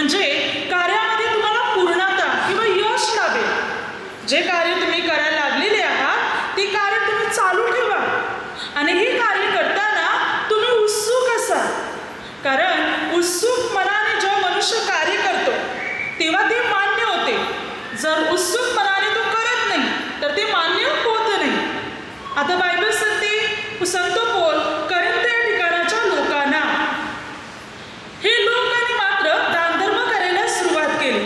म्हणजे कार्यामध्ये तुम्हाला पूर्णता किंवा यश लाभेल। जे कार्य तुम्ही करायला लागलेले आहात ती कार्य तुम्ही चालू ठेवा आणि ही कार्य करताना तुम्ही उत्सुक असाल, कारण उत्सुक मनाने जेव्हा मनुष्य कार्य करतो तेव्हा ते मान्य होते। जर उत्सुक मनाने तो करत नाही तर ते मान्य होत नाही। आता बायबल सांगते संत पौल करिंथ या ठिकाणाच्या लोकांना, हे लोकांनी मात्र दानधर्म करायला सुरुवात केली।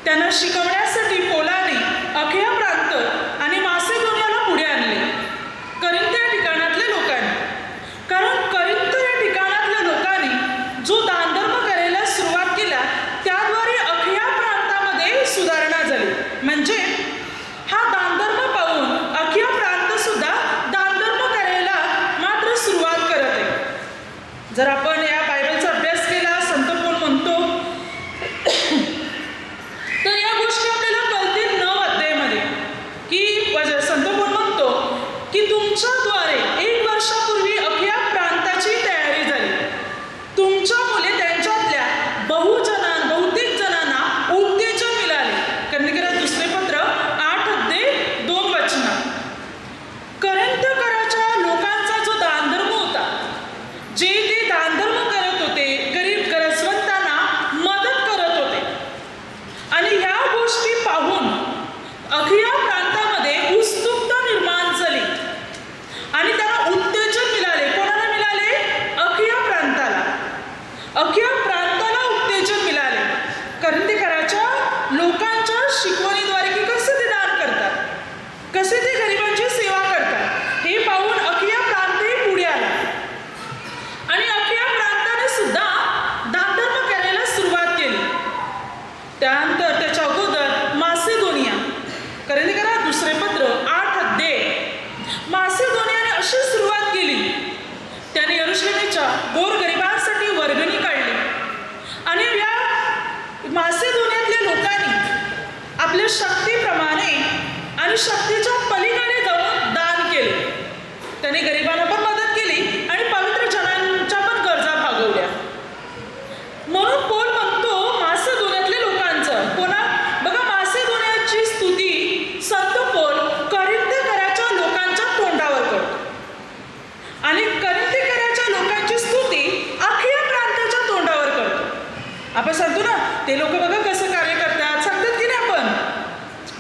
त्यांना शिकवण्यासाठी पौलाने अखेया प्रांत आणि मासेदोनियाला पुढे आणले, करिंथ या ठिकाणातल्या लोकांनी। कारण करिंथ या ठिकाणातल्या लोकांनी जो दानधर्म करायला सुरुवात केला त्याद्वारे अखेया प्रांतामध्ये सुधारणा झाली। म्हणजे हा दानधर्म पाहून अखेया प्रांत सुद्धा दानधर्म करायला मात्र सुरुवात करत आहे। जर आपण या बायबलचा अभ्यास केला, संत पौल म्हणतो तर या गोष्टी आपल्याला कळतील 9 अध्यायामध्ये की संत पौल म्हणतो की तुमच्याद्वारे 1 वर्षापूर्वी अखेया प्रांताची तयारी झाली। तुमच्या मुले त्यांच्यातल्या बहुतेक जणांना उत्तेजन मिळाले। करणीकरात दुसरे पत्र 8 अध्याय 2 वचनात करिंथकराच्या लोकांचा जो दानधर्म होता, जे ते दानधर्म करत होते, गरीब गरजवंतांना मदत करत होते आणि ह्या गोष्टी पाहून अखेया प्रांतामध्ये उत्सुकता निर्माण झाली आणि त्यांना उत्तेजन मिळाले। कोणाला मिळाले? अखेया प्रांताला। अखेया प्रांताला उत्तेजन मिळाले करिंथकराच्या लोकांच्या शिकवणीद्वारे की कसे ते दान करतात, कसे ते गरिबांची सेवा करतात, हे पाहून अखेया प्रांतही पुढे आला आणि अखेया प्रांताने सुद्धा दानधर्म करायला सुरुवात केली। त्यानंतर त्याच्या अगोदर मासेदोनिया, करिंथकरात दुसरे पत्र 8 अध्याय, मासेदोनियाने अशी सुरुवात केली। त्याने यरूशलेमच्या गोरगरिबांसाठी वर्गणी काढली आणि या मासेदोनियातल्या लोकांनी आपल्या शक्तीप्रमाणे आणि शक्तीच्या पलीकडे जाऊन दान केले। त्याने गरिबांना पण मदत केली आणि पवित्र जनांच्या पण गरजा भागवल्या। म्हणून पौल म्हणतो मासेदोनियातल्या लोकांचं, कोणा बघा मासेदोनियाची स्तुती संत पौल करिंथकराच्या लोकांच्या तोंडावर करतो आणि करिंथकराच्या लोकांची स्तुती अखेया प्रांताच्या तोंडावर करतो। आपण सांगतो ना ते लोक बघा कसं कार्य करतात, सांगतात की नाही आपण,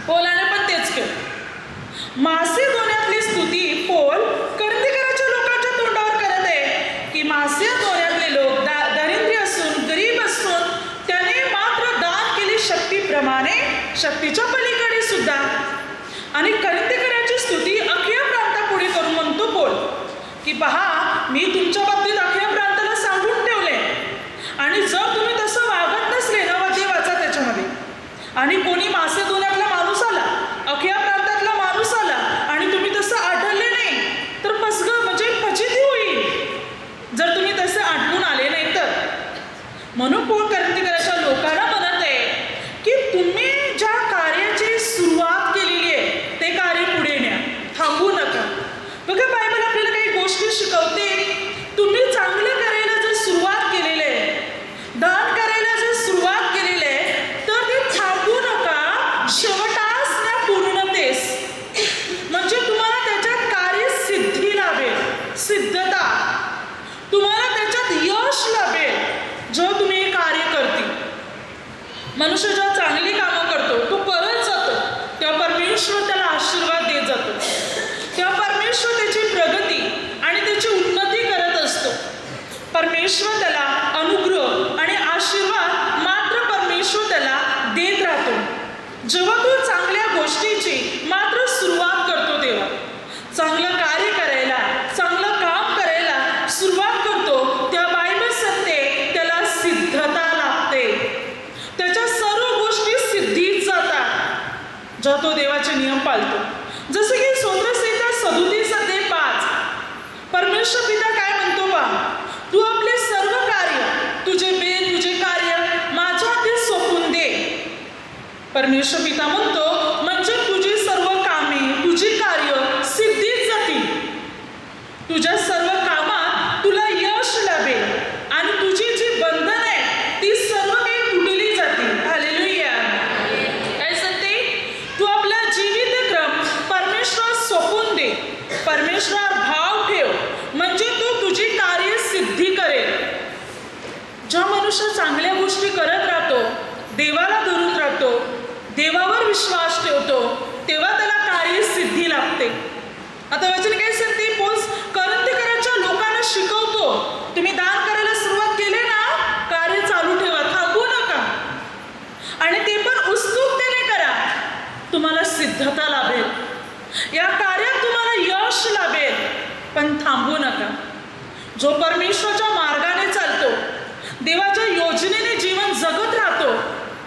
पौलाने पण तेच केलं। मासेदोनियातली स्तुती पौल करिंथकराच्या लोकांच्या तोंडावर करत आहे की मासेदोनियातले लोक दरिद्री असून, गरीब असून त्याने मात्र दान केली शक्तीप्रमाणे, शक्तीच्या पलीकडे सुद्धा। आणि करिंथकराची स्तुती अखेया प्रांतापुढे करून म्हणतो पौल की पहा, मी तुमच्या बाबतीत अखेया प्रांताला सांगून ठेवले आणि जर तुम्ही तसं वागत नसले ना, वाचा त्याच्यामध्ये, आणि कोणी मासेदोनियातला माणूस आला, अखेया प्रांतातला माणूस आला आणि तुम्ही तसं आढळले नाही तर म्हणजे फजिती होईल जर तुम्ही तसं आढळून आले नाही तर। म्हणून पौल करिंथकराच्या लोकांना म्हणत आहे की तुम्ही ज्या कार्याची सुरुवात केलेली आहे ते कार्य पुढे न्या, थांबू नका। बघा बायबल आपल्याला काही गोष्टी शिकवते, तुम्ही चांगलं करायला जर सुरुवात केलेली आहे, दान करायला जर सुरुवात केलेली आहे तर ते थांबू नका, शेवटास ना पूर्णतेस, म्हणजे तुम्हाला त्याच्यात कार्यसिद्धी लाभेल, सिद्धता, तुम्हाला त्याच्यात यश लाभेल जेव्हा तुम्ही हे कार्य करतील। मनुष्य जेव्हा चांगली कामं करतो तो करत जातो तेव्हा परमेश्वर त्याला आशीर्वाद देत जातो, तेव्हा परमेश्वर त्याची प्रगती आणि त्याची उन्नती करत असतो। परमेश्वर त्याला अनुग्रह आणि आशीर्वाद मात्र परमेश्वर त्याला देत राहतो। जेव्हा तो चांगल्या गोष्टीची मात्र सुरुवात करतो तेव्हा, चांगलं कार्य करायला, चांगलं काम करायला सुरुवात करतो तेव्हा बायबल सांगते त्याला सिद्धता लागते, त्याच्या सर्व गोष्टी सिद्धीत जातात जेव्हा तो देवाचे नियम पाळतो। जसं की स्तोत्रसंहिता 37 अध्याय 5, परमेश्वर पिता काय म्हणतो पहा, तू आपले सर्व कार्य, तुझे बेद, तुझे कार्य माझ्या हाती सोपून दे। परमेश्वर पिता म्हणतो म्हणजे तुझी सर्व कामे, तुझी कार्य सिद्धीत जातील, तुझ्या सर्व कामात तुला यश लाभेल आणि तुझी जी बंधन आहे ती सर्व काही तुटली जेव्हा मनुष्य चांगल्या गोष्टी करत राहतो, देवाला धरून राहतो, देवावर विश्वास ठेवतो, तेव्हा त्याला कार्यसिद्धी लाभते. आता वचन काय सांगते? करंथेकरांच्या लोकांना शिकवतो, तुम्ही दान करायला सुरुवात केली ना, कार्य चालू ठेवा, थांबू नका, आणि ते पण उत्सुकतेने करा, तुम्हाला सिद्धता लाभेल, या कार्यात तुम्हाला यश लाभेल, पण थांबू नका. जो परमेश्वराच्या मार्गाने चालतो, देवाच्या योजनेने जीवन जगत राहतो,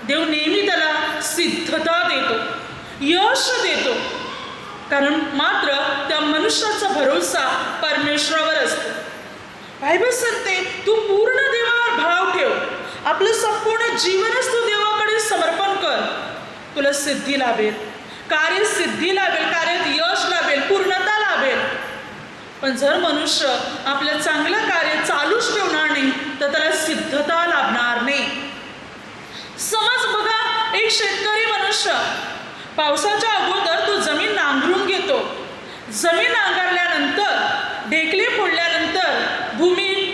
देव नेहमी त्याला सिद्धता देतो, यश देतो, कारण मात्र त्या मनुष्याचा भरोसा परमेश्वरावर असतो. बायबल सांगते, तू पूर्ण देवावर भाव ठेव, आपलं संपूर्ण जीवनच तू देवाकडे समर्पण कर, तुला सिद्धी लाभेल, कार्यसिद्धी लाभेल, कार्यात यश लाभेल, पूर्णता लाभेल. पण जर मनुष्य आपलं चांगलं कार्य चालूच ठेवणार नाही, तर त्याला सिद्धता लाभणार नाही. समज बघा, एक शेतकरी मनुष्य पावसाच्या अगोदर तो जमीन नांगरून घेतो, जमीन नांगरल्यानंतर, ढेकले फोडल्यानंतर,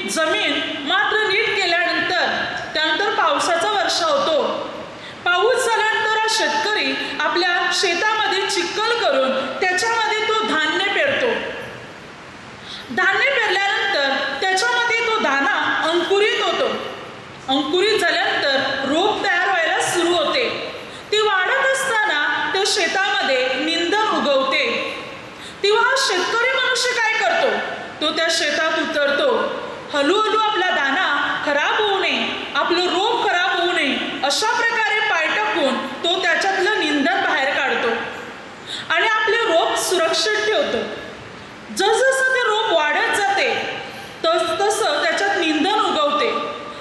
जमीन मात्र नीट केल्यानंतर, त्यानंतर पावसाचा वर्षा होतो. पाऊस झाल्यानंतर हा शेतकरी आपल्या शेतामध्ये चिखल करून त्याच्यामध्ये तो धान्य पेरतो. धान्य पेरल्यानंतर त्याच्यामध्ये तो दाणा अंकुरित होतो. अंकुरित झाल्यानंतर रोप तयार व्हायला सुरू होते. ती वाढत असताना त्या शेतामध्ये निंदण उगवते. तेव्हा शेतकरी मनुष्य काय करतो? तो त्या शेतात उतरतो. हळूहळू आपला दाणा खराब होऊ नये, आपलं रोप खराब होऊ नये, अशा प्रकारे पाय टाकून तो त्याच्यातलं निंदण बाहेर काढतो आणि आपले रोप सुरक्षित ठेवतो. जसजसं ते रोप वाढत जाते, तसतसं त्याच्यात निंदण उगवते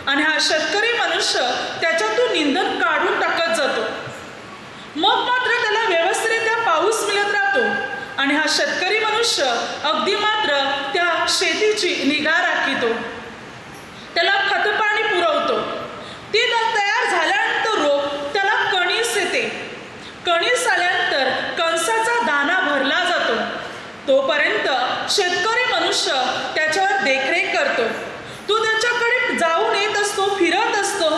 आणि हा शेतकरी मनुष्य त्याच्यातून निंदण काढून टाकत जातो. मग मात्र त्याला व्यवस्थितरित्या पाऊस मिळत राहतो आणि हा शेतकरी मनुष्य अगदी मात्र त्या शेतीची निगा राखितो, त्याला खतपाणी पुरवतो. ते तयार झाल्यानंतर रोप त्याला कणीस येते. कणीस आल्यानंतर कणसाचा दाणा भरला जातो. तोपर्यंत शेतकरी मनुष्य त्याच्यावर देखरेख करतो. तो त्याच्याकडे जाऊन येत असतो, फिरत असतो,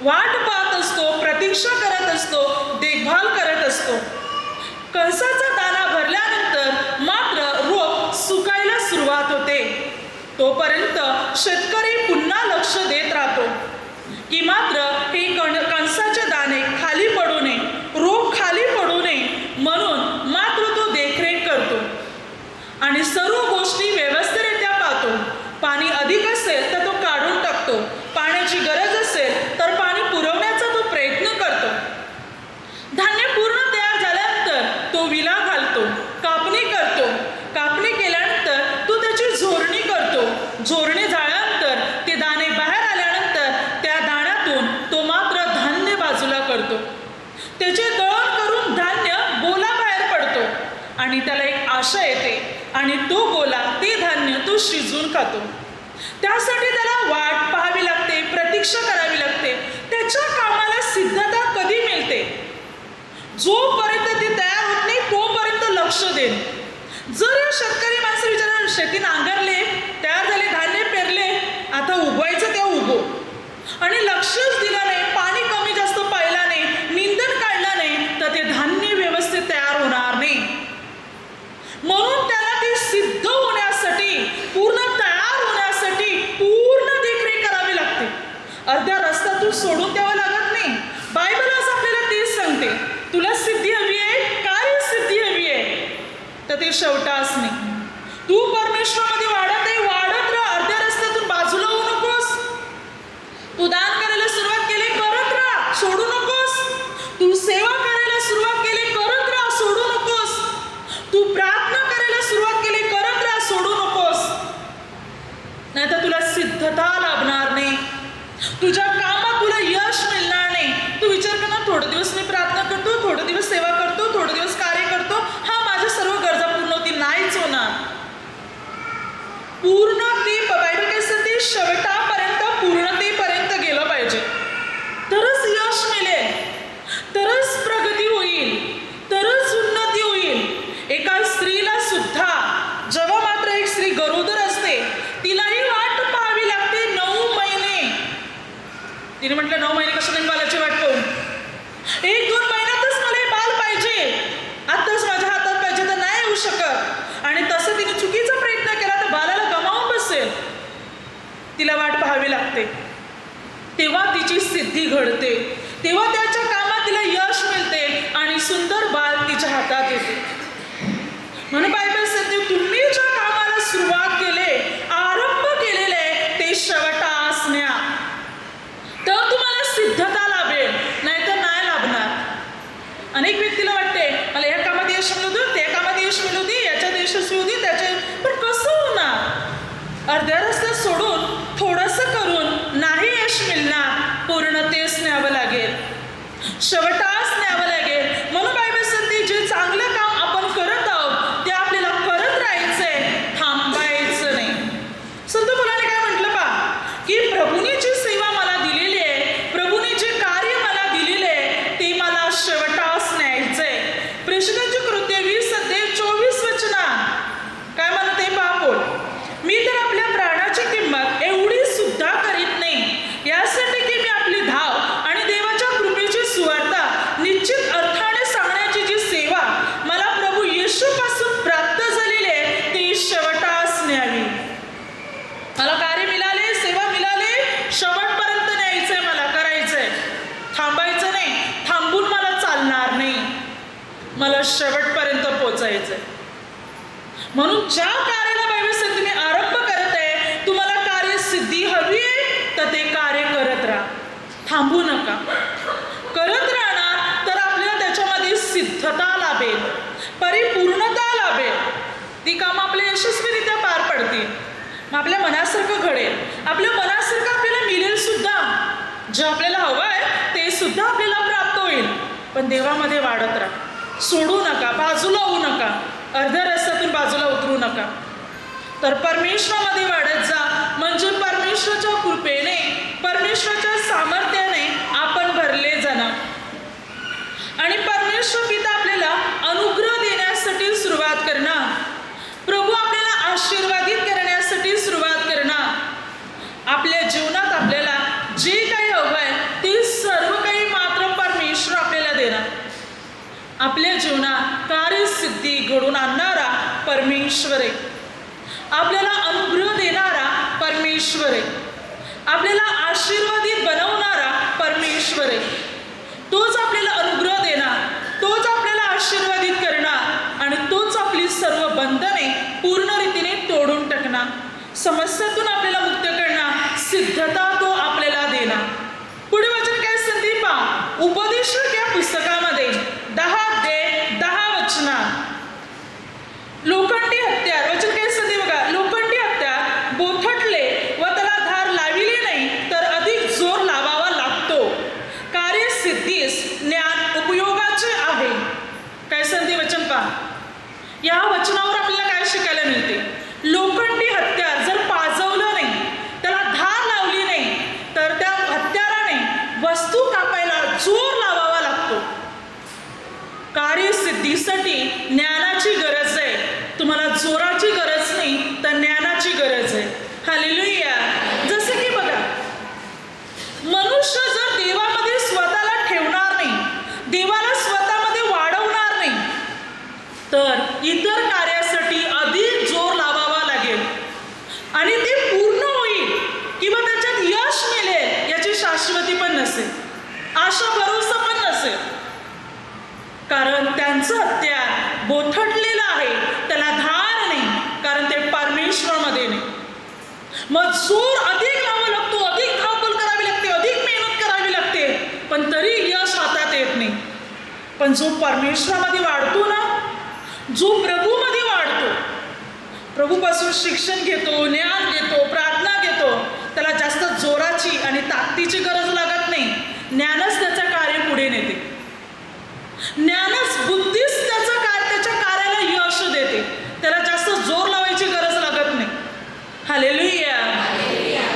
वाट पाहत असतो, प्रतीक्षा करत असतो, देखभाल करत असतो. कणसाचा दाणा भरल्यानंतर मात्र रोप सुकायला सुरुवात होते. तोपर्यंत शेतकरी पुन्हा लक्ष देत राहतो की मात्र हे कणसाचे दाणे खाली पडू नये, रोप खाली पडू नये, म्हणून मात्र तो देखरेख करतो आणि सर्व गोष्टी व्यवस्थितरित्या पाहतो. पाणी अधिक असेल तर तो काढून टाकतो, पाण्याची गरज असेल तर पाणी पुरवण्याचा तो प्रयत्न करतो. धान्य पूर्ण तयार झाल्यानंतर तो विला घालतो, कापणी करतो. कापणी केल्यानंतर तो त्याची झोरणी करतो. झोरणी झाल्यानंतर ते दाणे बाहेर आल्यानंतर त्या दाण्यातून तो मात्र धान्य बाजूला करतो. त्याचे दळण करून धान्य गोला बाहेर पडतो आणि त्याला एक आशा येते आणि तो गोला, ते धान्य तो शिजवून खातो. त्यासाठी त्याला वाट पाहावी लागते, प्रतीक्षा करावी लागते. त्याच्या कामाला सिद्धता कधी मिळते? जोपर्यंत ती तयार होत नाही तोपर्यंत लक्ष देणे. जर या शेतकरी माणसं विचारणार, शेती नांगरले, तयार झाले, धान्य पेरले, आता उगवायचं तेव्हा उगो, आणि लक्षच दिलं नाही, पाणी कमी जास्त पाहिला नाही, निंदण काढलं नाही, तर ते धान्य व्यवस्थित तयार होणार नाही. म्हणून त्याला ते सिद्ध होण्यासाठी, पूर्ण तयार होण्यासाठी पूर्ण देखरेख करावी लागते. अर्ध्या रस्त्यातून सोडून द्यावं लागत नाही. बायबल आज आपल्याला तेच सांगते, तुला सिद्धी हवी आहे, काय सिद्धी हवी आहे, तर ते शेवटाच नाही. तू परमेश्वरामध्ये वाढत राहा. अर्ध्या रस्त्यातून बाजूला होऊ नकोस. तू दान करायला सुरुवात केली, करत राहा, सोडू नकोस. तू सेवा करायला सुरुवात केली, करत राहा, सोडू नकोस. तू प्रार्थना करायला सुरुवात केली, करत राहा, सोडू नकोस. नाहीतर तुला सिद्धता लाभणार नाही, तुझ्या कामात तुला यश मिळणार नाही. तू विचार कर ना, थोडे दिवस मी प्रार्थना करतो, थोडे दिवस सेवा करतो, थोडे दिवस कार्य करतो, हा माझ्या सर्व गरजा पूर्ण होतील. नाहीच होणार. बायबल काय सांगते, शेवटापर्यंत, पूर्णतेपर्यंत गेलं पाहिजे, तरच यश मिळेल, तरच प्रगती होईल, तरच उन्नती होईल. एका स्त्रीला सुद्धा, जेव्हा मात्र एक स्त्री गरोदर असते, तिलाही वाट पाहावी लागते 9 महिने. तिने म्हटलं 9 महिने कसं नाही बालाची वाट पाहून, 1-2 महिन्यातच मला हे बाल पाहिजे, आत्ताच माझ्या हातात पाहिजे, तर नाही येऊ शकत. आणि तसं तिने चुकीचा प्रयत्न केला तर बालाला गमावून बसेल. तिला वाट पाहावी लागते, तेव्हा तिची सिद्धी घडते, तेव्हा त्याच्या कामात तिला यश मिळते आणि सुंदर बाल तिच्या हातात येते. म्हणून बायबल सांगते, तुम्ही ज्या कामाला सुरुवात केले, आरंभ केलेले ते शेवटास न्या, तर तुम्हाला सिद्धता लाभेल, नाहीतर नाही लाभणार. अनेक व्यक्तीला वाटते मला या कामात यश मिळू दे, त्या कामात यश मिळू दे, याच्यात यशस्वी होऊ दे, त्याच्या, पण कसं होणार? अर्ध्या रस्त्यात सोडून थोडंसं करून नाही यश मिळणार, पूर्णतेस न्यावं लागेल, शेवटास न्यावं लागेल. म्हणून बायबल सांगते, जे चांगलं काम आपण करत आहोत ते आपल्याला करत राहायचंय, थांबायचं नाही. संत मुलाने काय म्हटलं पहा, की प्रभूने जी सेवा मला दिलेली आहे, प्रभूने जे कार्य मला दिलेले आहे, ते मला शेवटास न्यायचंय. प्रेषितांची कृत्य 20:24 काय म्हणत आहे पहा पोल, मी तर आपल्या प्राणाची किंमत एवढी सुद्धा करीत नाही, यासाठी की मी आपली धाव आणि देवाच्या कृपेची सुवार्ता निश्चित अर्थाने सांगण्याची जी सेवा मला प्रभू येशूपासून प्राप्त झालेली आहे, ती शेवटास न्यावी. मला कार्य मिळाले, सेवा मिळाले, शेवटपर्यंत न्यायचंय, मला करायचंय, थांबायचं नाही, थांबून मला चालणार नाही, मला शेवटपर्यंत पोचायचंय. म्हणून ज्या कार्याला बायबल सांगते तुम्ही आरंभ करत आहे, तुम्हाला कार्यसिद्धी हवी आहे, तर ते कार्य करत राहा, थांबू नका. करत राहणार तर आपल्याला त्याच्यामध्ये सिद्धता लाभेल, परिपूर्णता लाभेल, ती कामं आपल्या यशस्वीरित्या पार पडतील. मग आपल्या मनासारखं घडेल, आपल्या मनासारखं आपल्याला मिळेल सुद्धा, जे आपल्याला हवं आहे ते सुद्धा आपल्याला प्राप्त होईल. पण देवामध्ये वाढत राहा, सोडू नका, बाजूला होऊ नका, अर्ध्या रस्त्यातून बाजूला उतरू नका, तर परमेश्वरामध्ये वाढत जा. म्हणजे परमेश्वराच्या कृपेने, परमेश्वराच्या सामर्थ्याने आपण भरले जाणार आणि परमेश्वर पिता आपल्याला अनुग्रह देण्यासाठी सुरुवात करणार, प्रभू आपल्याला आशीर्वादित करण्यासाठी सुरुवात करणार. आपल्या जीवनात आपल्याला जे काही हवं आहे ते सर्व काही मात्र परमेश्वर आपल्याला देणार. आपल्या जीवनात कार्यसिद्धी घडून आणणारा परमेश्वर आहे, आपल्याला अनुग्रह देणारा परमेश्वर आहे, आपल्याला आशीर्वादित बनवणारा परमेश्वर आहे. तोच आपल्याला अनुग्रह देणार, तोच आपल्याला आशीर्वादित करणार आणि तोच आपली सर्व बंधने पूर्ण रीतीने तोडून टाकणार, समस्यातून आपल्याला मुक्त करणार, सिद्धता तो आपल्याला देणार. पुढे वचन काय सांगते पहा, उपदेशक या पुस्तकामध्ये 10:10 लोखंडी हत्यार, वचन काय सांगते बघा, लोखंडी हत्यार बोथटले व त्याला धार लाविली नाही तर अधिक जोर लावावा लागतो, कार्यसिद्धीस ज्ञान उपयोगाचे आहे. काय सांगते वचन पहा, या वचनावर आपल्याला काय शिकायला मिळते, लोखंडी हत्यार जर पाजवलं नाही, त्याला धार लावली नाही, तर त्या हत्याराने वस्तू कापायला जोर लावावा लागतो. कार्यसिद्धीसाठी ज्ञानाची गरज आहे, तुम्हाला जोराची गरज नाही तर ज्ञानाची गरज आहे. हालेलुया. जसं की बघा, मनुष्य जर देवामध्ये स्वतःला ठेवणार नाही, देवाला स्वतःमध्ये वाढवणार नाही, तर इतर कार्यासाठी अधिक जोर लावावा लागेल आणि ते पूर्ण होईल किंवा त्याच्यात यश मिळेल याची शाश्वती पण नसेल, आशा भरोसा पण नसेल. कारण त्यांचं हत्यार बोथटलेलं आहे, त्याला धार नाही, कारण ते परमेश्वरामध्ये नाही. मग जोर अधिक लावावा लागतो, अधिक धावपळ करावी लागते, अधिक मेहनत करावी लागते, पण तरी यश हातात येत नाही. पण जो परमेश्वरामध्ये वाढतो ना, जो प्रभूमध्ये वाढतो, प्रभूपासून शिक्षण घेतो, ज्ञान घेतो, प्रार्थना घेतो, त्याला जास्त जोराची आणि ताकदीची गरज लागत नाही. ज्ञानच त्याचं कार्य पुढे नेते, ज्ञानच बुद्धीच त्याच्या कार्याला यश देते, त्याला जास्त जोर लावायची गरज लागत नाही. Hallelujah,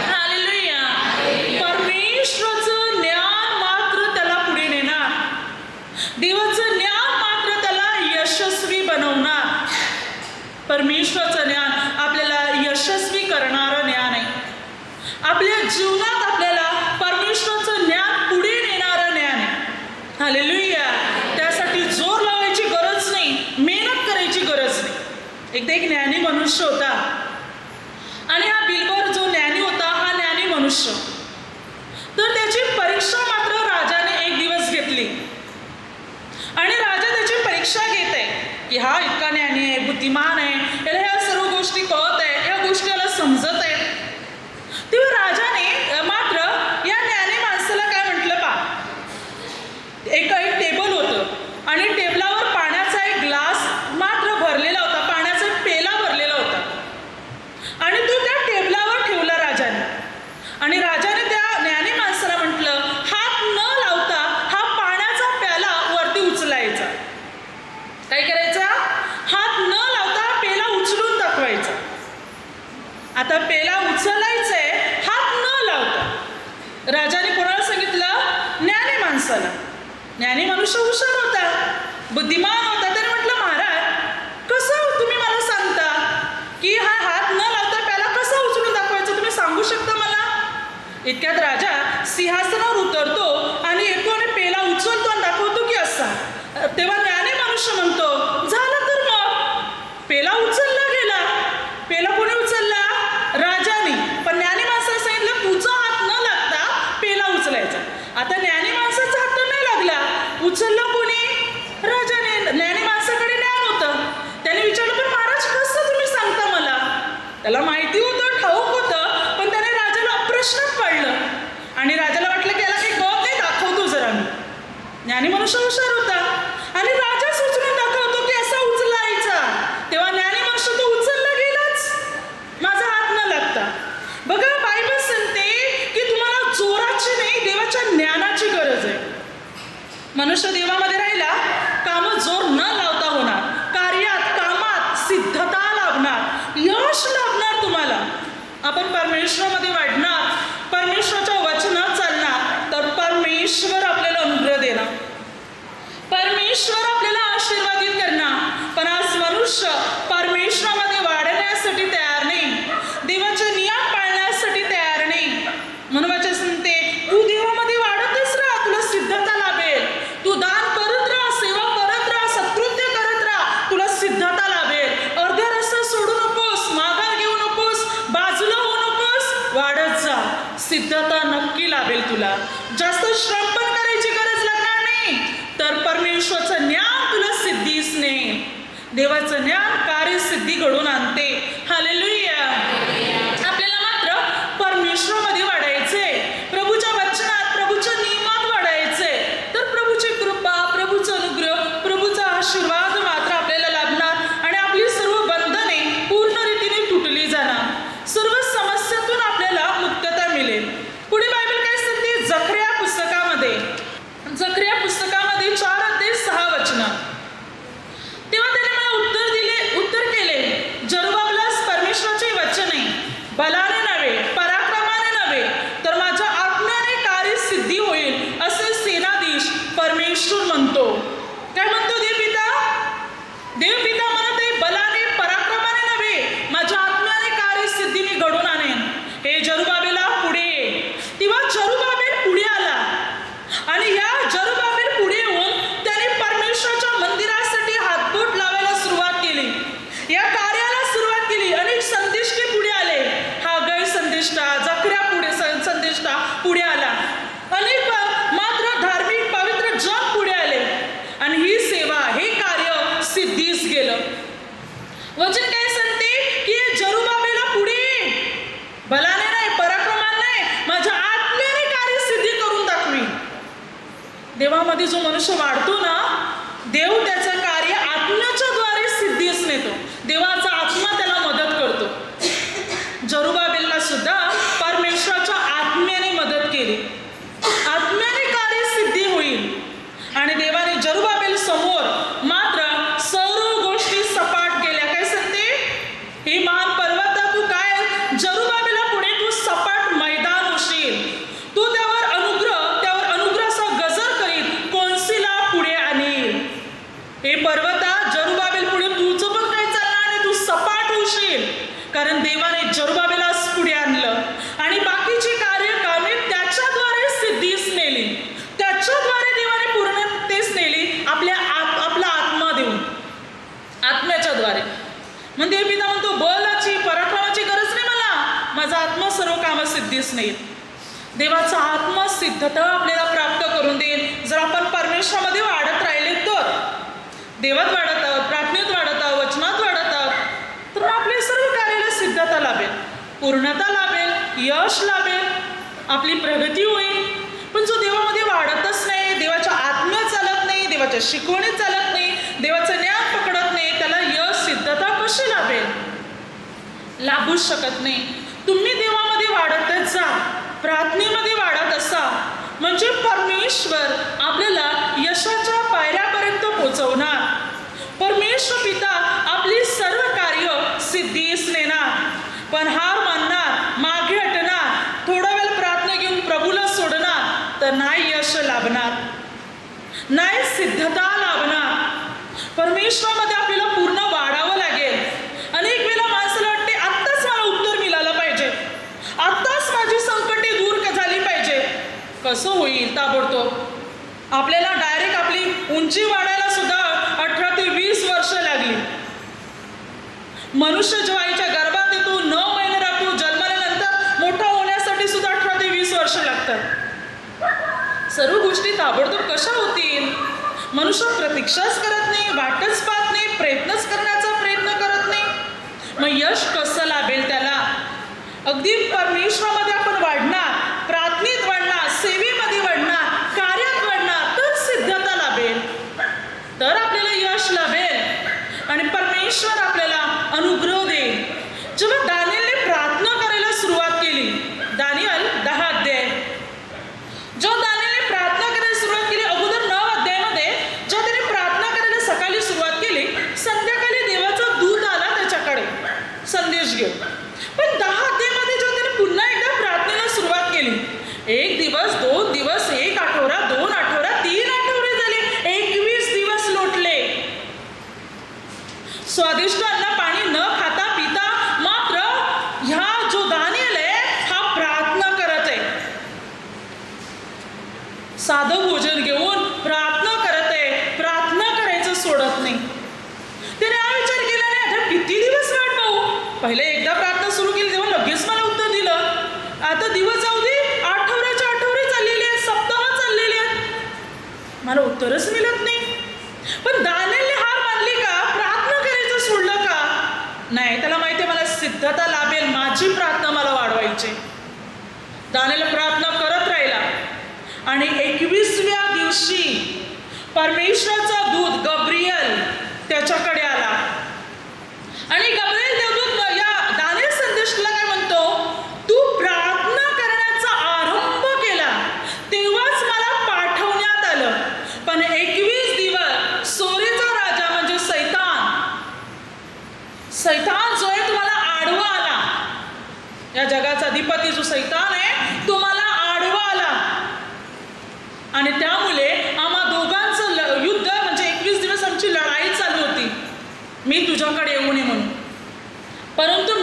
hallelujah. परमेश्वराचं ज्ञान मात्र त्याला पुढे नेणार, देवाचं ज्ञान मात्र त्याला यशस्वी बनवणार. परमेश्वराचं ज्ञान आपल्याला यशस्वी करणारं ज्ञान इथे एक ज्ञानी मनुष्य होता आणि हा बिलबर जो ज्ञानी होता हा ज्ञानी मनुष्य. तर त्याची परीक्षा मात्र राजाने एक दिवस घेतली आणि राजा त्याची परीक्षा घेत आहे की हा इतका ज्ञानी आहे, बुद्धिमान आहे, याला ह्या सर्व गोष्टी कळत आहे, ह्या गोष्टी याला समजत आहेत. तेव्हा राजाने मात्र या ज्ञानी माणसाला काय म्हटलं पा, एक टेबल होतं आणि टेबलावर पाण्याचा एक ग्लास मात्र भरलेला होता, पाण्याचा एक पेला भरलेला होता आणि तो त्या टेबलावर ठेवला राजाने. आणि राजाने त्या ज्ञानी माणसाला म्हटलं, हात न लावता हा पाण्याचा प्याला वरती उचलायचा. काय करायचा? हात न लावता पेला उचलून दाखवायचा. आता पेला उचलायचंय हात न लावता. राजाने कोणाला सांगितलं? ज्ञानी माणसाला. ज्ञानी मनुष्य हुशार होता, बुद्धिमान होता. त्याने म्हटलं, महाराज कसं तुम्ही मला सांगता की हा हात न लावता प्याला कसा उचलून दाखवायचा, तुम्ही सांगू शकता मला? इतक्यात राजा सिंहासनावर उतरतो आणि येतो आणि पेला उचलतो आणि दाखवतो की असा. तेव्हा ज्ञानी मनुष्य म्हणतो, झालं तर मग. पेला उचलला गेला. पेला कोणी उचलला? राजाने. पण ज्ञानी माणसाला सांगितलं तुझा हात न लागता पेला उचलायचा. आता ज्ञानी माणसाचा हात तर नाही लागला, उचललं कोणी? राजाने. ज्ञानी माणसाकडे ज्ञान होतं. त्याने विचारलं, पण महाराज कसं तुम्ही सांगता मला? त्याला माहिती होतं, ठाऊक होतं, पण त्याने राजाला प्रश्नच पडलं आणि राजाला वाटलं की याला काही कळत नाही, दाखवतो जरा मी. ज्ञानी मनुष्य हुशार होता आणि राजा उचलून दाखवतो की असा उचलायचा. तेव्हा ज्ञानी मनुष्य तो उचलला गेलाच, माझा हात न लागता. बघा, बायबल सांगते की तुम्हाला जोराची नाही, देवाच्या ज्ञानाची गरज आहे. मनुष्य देवामध्ये राहिला, कामं जोर न लावता होणार, कार्यात कामात सिद्धता लाभणार, यश लाभणार तुम्हाला. आपण परमेश्वरामध्ये वाढणार, परमेश्वराच्या वचनात चालणार, तर परमेश्वर आपल्याला अनुग्रह देणार, परमेश्वर आपल्याला आशीर्वादित करणार. पण आज मनुष्य परमेश्वरामध्ये वाढण्यासाठी तयार नाही, देवाचे नियम पाळण्यासाठी तयार नाही. म्हणून वचन सांगते, तू देवामध्ये वाढतच राहा, तुला सिद्धता लाभेल. तू दान करत राहा, सेवा करत राहा, सत्कृत्य करत राहा, तुला सिद्धता लाभेल. अर्ध्या रस्ता सोडू नकोस, माघार घेऊ नकोस, बाजूला होऊ नकोस, वाढत जा, सिद्धता नक्की लाभेल तुला. जास्त श्रम पण करायची गरज लागणार नाही, तर परमेश्वराचं ज्ञान तुला सिद्धीस नेईल. देवाचं ज्ञान कार्यसिद्धी घडून आणते. हालेलुया. आपल्याला मात्र परमेश्वरामध्ये वाढायचे, प्रभूच्या वचनात, प्रभूच्या नियमात वाढायचे, तर प्रभूची कृपा, प्रभूचा अनुग्रह, प्रभूचा आशीर्वाद मात्र आपल्याला लाभणार आणि आपली सर्व बंधने पूर्ण रीतीने तुटली जाणार. सर्व समस्यातून आपल्याला मुक्तता मिळेल. पुढे बायबल काय सांगते? जकर्या पुस्तकामध्ये, जकर्या पुस्तकामध्ये 4:6 तेव्हा त्याने मला उत्तर केले, जरुब्बाबेलास परमेश्वराचे वचन आहे, बलाने नव्हे, पराक्रमाने नव्हे, तर माझ्या आत्म्याने कार्यसिद्धी होईल, असे सेनाधीश परमेश्वर म्हणतो. काय म्हणतो देवपिता? देवपिता म्हणत आहे, बलाने पराक्रमाने नव्हे, माझ्या आत्म्याने कार्यसिद्धी मी घडून आणेन. हे जरुब्बाबेला पुढे ये. तेव्हा जरुब्बाबेल पुढे आला आणि या जरुब्बाबेल पुढे येऊन त्याने परमेश्वराच्या मंदिरासाठी हातबोट लावायला सुरुवात केली, या कार्याला सुरुवात केली. अनेक संदेष्टे पुढे आले, हागै संदेष्टा, जकर्या पुढे संदेष्टा पुढे आला, अनेक मात्र धार्मिक पवित्र जन पुढे आले आणि ही सेवा, हे कार्य सिद्धीस गेलं. वचन काय सांगते की जरुब्बाबेला पुढे, बलाने नाही, पराक्रमाने नाही, माझ्या आत्म्याने कार्यसिद्धी करून दाखवी. देवामध्ये जो मनुष्य वाढतो ना, देव त्याचं कार्य आत्म्याच्या द्वारे सिद्धीस नेतो. देवाचा आत्मा त्याला मदत करतो. जरुब्बाबेलला सुद्धा परमेश्वराच्या आत्म्याने मदत केली, आत्म्याने कार्यसिद्धी होईल. आणि देवाने जरुब्बाबेल समोर मात्र सर्व गोष्टी सपाट केल्या. काय सांगते? ही महान पर्वता, तू काय जरुब्बाबेला पुढे तू सपाट मैदान होशील, तू त्यावर अनुग्रहाचा गजर करीत कोनसीला पुढे आणील. हे सिद्धीस नेईल. देवाचा आत्मा सिद्धता आपल्याला प्राप्त करून देईल जर आपण परमेश्वरामध्ये वाढत राहिले तर. देवात वाढत आहोत, प्रार्थनेत वाढत आहोत, वचनात वाढत आहोत तर मग आपली सर्व कार्याला सिद्धता लाभेल, पूर्णता लाभेल, यश लाभेल, आपली प्रगती होईल. पण जो देवामध्ये वाढतच नाही, देवाच्या आत्म्यात चालत नाही, देवाच्या शिकवणीत चालत नाही, देवाचं ज्ञान पकडत नाही, त्याला यश सिद्धता कशी लाभेल? लाभूच शकत नाही. तुम्ही देवामध्ये वाढतच जा, प्रार्थनेमध्ये वाढत असा म्हणजे परमेश्वर आपल्याला यशाच्या पायऱ्यापर्यंत पोहोचवणार. परमेश्वर पिता आपली सर्व कार्य सिद्धीस नेणार. पण हार मानणार, मागे हटणार, थोडा वेळ प्रार्थना घेऊन प्रभूला सोडणार तर नाही यश लाभणार, नाही सिद्धता लाभणार. परमेश्वरामध्ये आपल्याला पूर्ण वाढावं लागेल. अनेक वेळा माणसाला वाटते आत्ताच मला उत्तर मिळालं पाहिजे, आत्ताच माझी संकटे दूर झाली पाहिजे. कसं होईल? ताबडतोब आपल्याला डायरेक्ट आपली उंची वाढायला सुद्धा 18 ते 20 वर्ष लागली. मनुष्य जेव्हा आईच्या गर्भात येतो, 9 महिने राहतो, जन्माल्यानंतर मोठा होण्यासाठी सुद्धा 18 ते 20 वर्ष लागतात. सर्व गोष्टी ताबडतोब कशा होतील? मनुष्य प्रतीक्षाच करत नाही, वाटच पाहत नाही, प्रयत्नच करण्याचा प्रयत्न करत नाही. मग यश कसं लाभेल त्याला? अगदी परमेश्वरामध्ये आपण वाढणार, प्रार्थनेत वाढणार, सेवेमध्ये वाढणार, कार्यात वाढणार तर सिद्धता लाभेल, तर आपल्याला यश लाभेल आणि परमेश्वर आपल्याला अनुग्रह देईल. जेव्हा दानिएलने प्रार्थना करायला सुरुवात केली, दानिएल 10 अध्याय, जेव्हा दानिएलने प्रार्थना करायला सुरुवात केली, अगोदर 9 अध्यायामध्ये जेव्हा त्याने प्रार्थना करायला सकाळी सुरुवात केली, संध्याकाळी देवाचा दूत आला त्याच्याकडे संदेश घेऊन. पण 10 अध्यायामध्ये जेव्हा त्याने पुन्हा एकदा प्रार्थनेला सुरुवात केली, 1 दिवस, 2 दिवस, 1 आठवडा, 2 आठवडा, 3 आठवडे झाले, 21 दिवस लोटले. स्वादिष्ट अन्न पाणी न खाता पिता मात्र ह्या जो दानिएल आहे हा प्रार्थना करत आहे. साधं भोजन घेऊन प्रार्थना करत आहे, प्रार्थना करायचं सोडत नाही. त्याने हा विचार केला नाही आता किती दिवस वाट पाहू, पहिले एकदा प्रार्थना सुरू केली तेव्हा लगेच मला उत्तर दिलं, आता दिवस जाऊ दे, आठवड्याचे आठवडे चाललेले आहेत, सप्ताह चाललेले आहेत, मला उत्तरच मिळत नाही. पण दानिएलने हार मानली का? प्रार्थना करायचं सोडलं का? नाही, त्याला माहिती आहे मला सिद्धता लाभेल, माझी प्रार्थना मला वाढवायची. दानिएल प्रार्थना करत राहिला आणि 21व्या दिवशी परमेश्वराचा दूत गब्रिएल त्याच्याकडे आला आणि गब्रिएल देवदूत या दानिएल संदेशाला काय म्हणतो, तू प्रार्थना करण्याचा आरंभ केला तेव्हाच मला पाठवण्यात आलं. पण 21 दिवस सोरेचा राजा म्हणजे सैतान जो आहे तुम्हाला आडवा आला. या जगाचा अधिपती जो सैतान आहे तुम्हाला आडवा आला आणि त्यामुळे आम्हा दोघांचं युद्ध म्हणजे 21 दिवस आमची लढाई चालू होती, मी तुझ्याकडे येऊ नये म्हणून. परंतु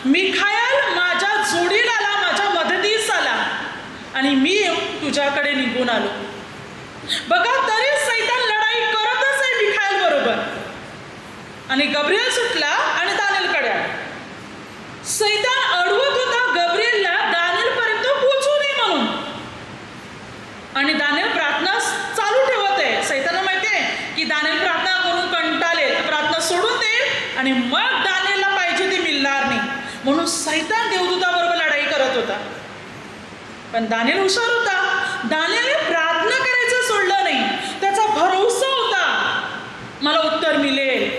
मिखायल माझ्या जोडीला आला, माझ्या मदतीस आला आणि मी तुझ्याकडे निघून आलो. बघा, तरी सैतान लढाई करतच आहे मिखायल बरोबर आणि गब्रिएल सुटला आणि दानिएलकडे आला. सैतान अडवत होता गब्रिएलला दानिएलपर्यंत पोहोचू नये म्हणून आणि दानिएल प्रार्थना चालू ठेवत आहे. सैतानला माहिती आहे की दानिएल प्रार्थना करून कंटाळेल, प्रार्थना सोडून देईल आणि मग दानिएलला पाहिजे ते मिळणार नाही, म्हणून सैतान देवदूताबरोबर लढाई करत होता. पण दानिएल हुशार होता, दानिएलने प्रार्थना करायचं सोडलं नाही, त्याचा भरोसा होता मला उत्तर मिळेल,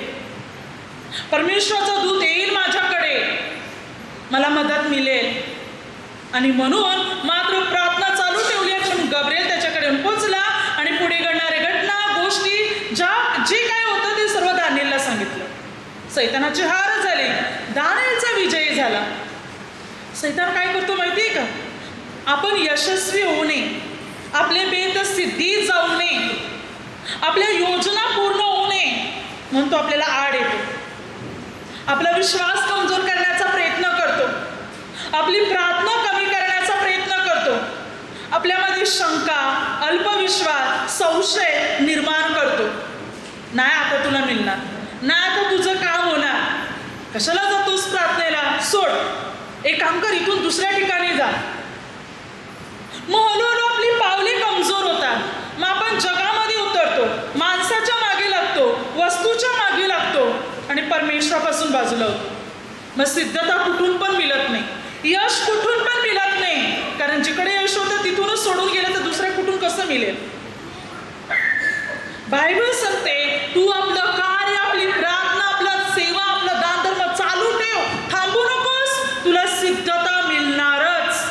परमेश्वराचा दूत येईल माझ्याकडे, मला मदत मिळेल. आणि म्हणून मात्र प्रार्थना चालू ठेवली आणि गब्रिएल त्याच्याकडे पोहोचला आणि पुढे घडणारे घटना गोष्टी जे काय होतं ते सर्व दानिएलला सांगितलं. सैतानाची हार झाली, दानिएलचा विजय झाला. सैतान काय करतो माहिती आहे का? आपण यशस्वी होऊ नये, आपले बेत सिद्धीत जाऊ नये, आपल्या योजना पूर्ण होऊ नये म्हणून तो आपल्याला आड येतो, आपला विश्वास कमजोर करण्याचा प्रयत्न करतो, आपली प्रार्थना कमी करण्याचा प्रयत्न करतो, आपल्यामध्ये शंका, अल्पविश्वास, संशय निर्माण करतो. नाही आता तुला मिळणार, नाही आता तुझं काम होणार, कशाला जातोस प्रार्थनेला, सोड, एक काम कर, इथून दुसऱ्या ठिकाणी जा. मग हळूहळू आपली पावले कमजोर होतात. मग आपण जगामध्ये उतरतो, माणसाच्या मागे लागतो, वस्तूच्या मागे लागतो आणि परमेश्वरापासून बाजूला होतो. मग सिद्धता कुठून पण मिळत नाही, यश कुठून पण मिळत नाही. कारण जिकडे यश होतं तिथूनच सोडून गेलं तर दुसऱ्या कुठून कसं मिळेल. बायबल सांगते, तू आपलं कार्य, आपली प्रार्थना, आपला सेवा, आपला दानधर्म चालू ठेव, थांबू नकोस. तुला सिद्धता मिळणारच.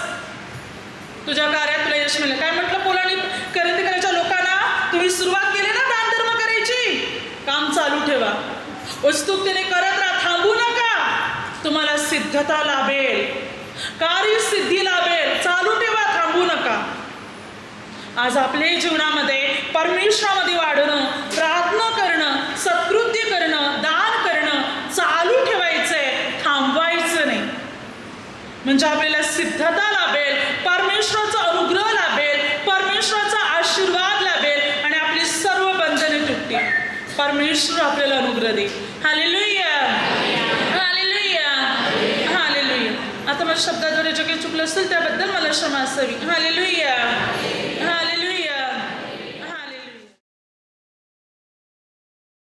तुझ्या कार्यात तुला यश मिळेल. काय म्हटलं पौलांनी करंथीकरांच्या लोकांना, तुम्ही सुरुवात केली ना दानधर्म करायची, काम चालू ठेवा, उत्सुकतेने करत राहा, थांबू नका. तुम्हाला सिद्धता लाभेल, कार्यसिद्धी लाभेल. चालू ठेवा, थांबू नका. आज आपल्या जीवनामध्ये परमेश्वरामध्ये वाढणं, प्रार्थना करणं, सत्कृत्य करणं, दान करणं चालू ठेवायचंय, थांबवायचं नाही. म्हणजे आपल्याला सिद्धता लाभेल, परमेश्वराचा अनुग्रह लाभेल, परमेश्वराचा आशीर्वाद लाभेल आणि आपली सर्व बंधने तुटतील. परमेश्वर आपल्याला अनुग्रह देईल. Hallelujah, hallelujah, hallelujah. आता माझ्या शब्दाद्वारे जे काही चुकलं असेल त्याबद्दल मला क्षमा असावी. हालेलुया.